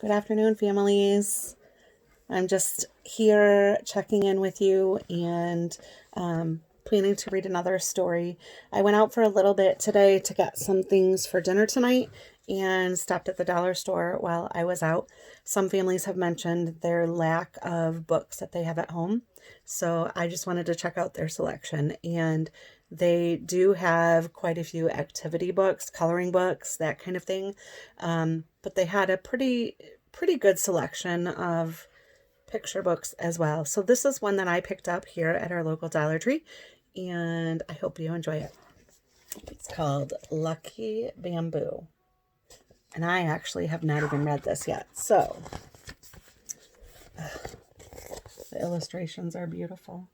Good afternoon, families. I'm just here checking in with you and planning to read another story. I went out for a little bit today to get some things for dinner tonight and stopped at the dollar store while I was out. Some families have mentioned their lack of books that they have at home, so I just wanted to check out their selection. And they do have quite a few activity books, coloring books, that kind of thing. But they had a pretty good selection of picture books as well. So this is one that I picked up here at our local Dollar Tree, and I hope you enjoy it. It's called Lucky Bamboo, and I actually have not even read this yet. So the illustrations are beautiful.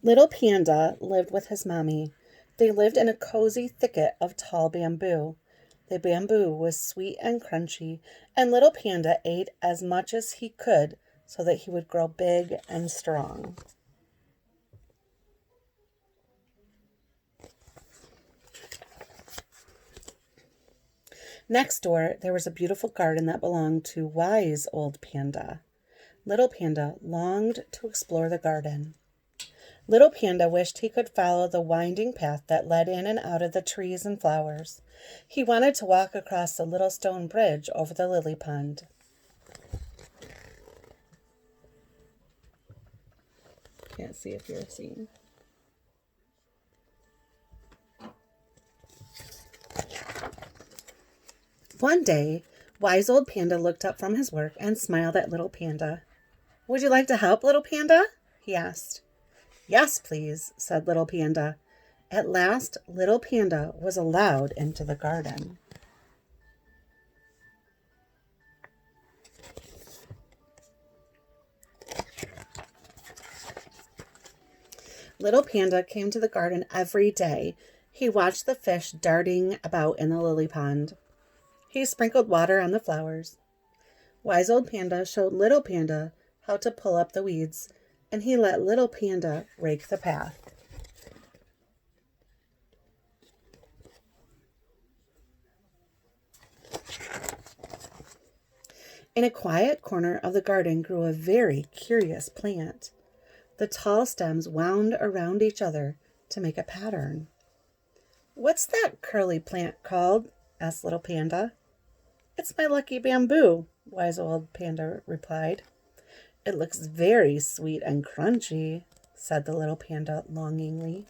Little Panda lived with his mommy. They lived in a cozy thicket of tall bamboo. The bamboo was sweet and crunchy, and Little Panda ate as much as he could so that he would grow big and strong. Next door, there was a beautiful garden that belonged to Wise Old Panda. Little Panda longed to explore the garden. Little Panda wished he could follow the winding path that led in and out of the trees and flowers. He wanted to walk across the little stone bridge over the lily pond. Can't see if you're seeing. One day, Wise Old Panda looked up from his work and smiled at Little Panda. "Would you like to help, Little Panda?" he asked. "Yes, please," said Little Panda. At last, Little Panda was allowed into the garden. Little Panda came to the garden every day. He watched the fish darting about in the lily pond. He sprinkled water on the flowers. Wise Old Panda showed Little Panda how to pull up the weeds, and he let Little Panda rake the path. In a quiet corner of the garden grew a very curious plant. The tall stems wound around each other to make a pattern. "What's that curly plant called?" asked Little Panda. "It's my lucky bamboo," Wise Old Panda replied. "It looks very sweet and crunchy," said the little panda longingly.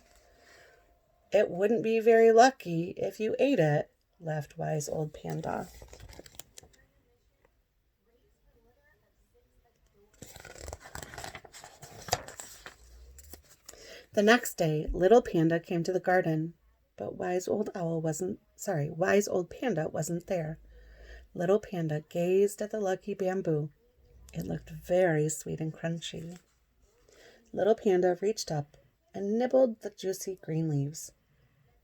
"It wouldn't be very lucky if you ate it," laughed Wise Old Panda. The next day, Little Panda came to the garden, but Wise Old Panda wasn't there. Little Panda gazed at the lucky bamboo. It looked very sweet and crunchy. Little Panda reached up and nibbled the juicy green leaves.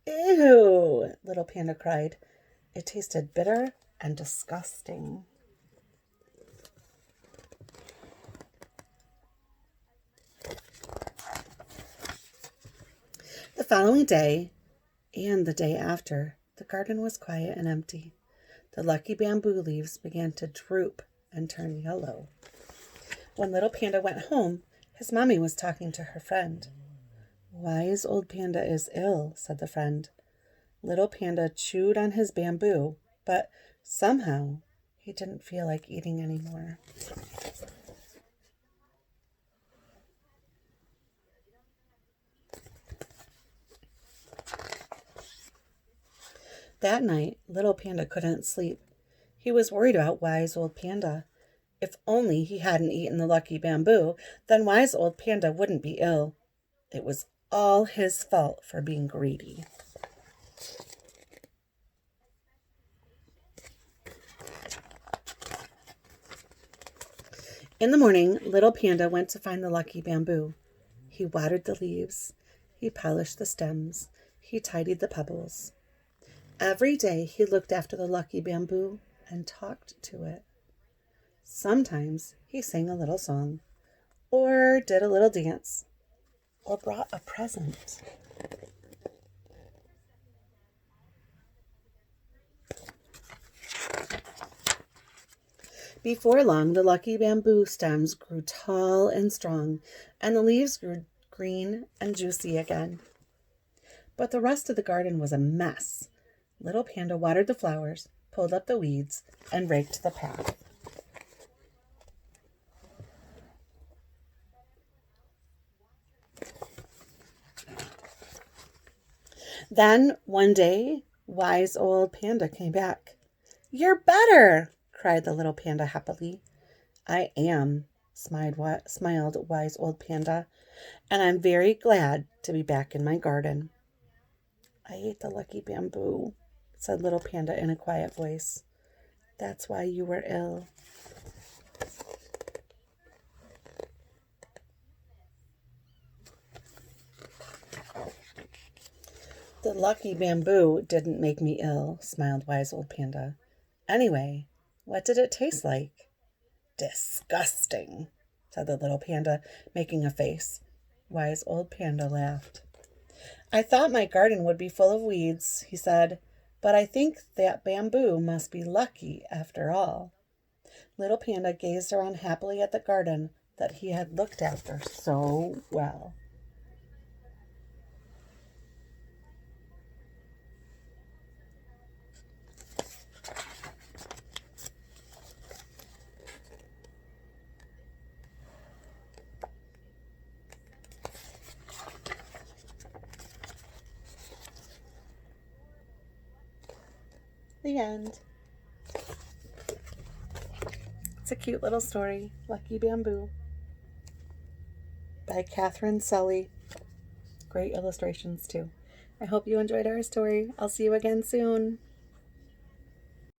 "Ew!" Little Panda cried. It tasted bitter and disgusting. The following day and the day after, the garden was quiet and empty. The lucky bamboo leaves began to droop and turn yellow. When Little Panda went home, his mommy was talking to her friend. "Wise Old Panda is ill," said the friend. Little Panda chewed on his bamboo, but somehow he didn't feel like eating anymore. That night, Little Panda couldn't sleep. He was worried about Wise Old Panda. If only he hadn't eaten the lucky bamboo, then Wise Old Panda wouldn't be ill. It was all his fault for being greedy. In the morning, Little Panda went to find the lucky bamboo. He watered the leaves. He polished the stems. He tidied the pebbles. Every day he looked after the lucky bamboo and talked to it. Sometimes he sang a little song, or did a little dance, or brought a present. Before long, the lucky bamboo stems grew tall and strong, and the leaves grew green and juicy again. But the rest of the garden was a mess. Little Panda watered the flowers, pulled up the weeds, and raked the path. Then, one day, wise old Panda came back. "You're better!" cried the little panda happily. "I am," smiled wise old Panda, "and I'm very glad to be back in my garden." "I ate the lucky bamboo," said little Panda in a quiet voice. "That's why you were ill." "The lucky bamboo didn't make me ill," smiled wise old Panda. "Anyway, what did it taste like?" "Disgusting," said the little panda, making a face. Wise old Panda laughed. "I thought my garden would be full of weeds," he said, "but I think that bamboo must be lucky after all." Little Panda gazed around happily at the garden that he had looked after so well. The end. It's a cute little story, Lucky Bamboo, by Catherine Sully. Great illustrations, too. I hope you enjoyed our story. I'll see you again soon.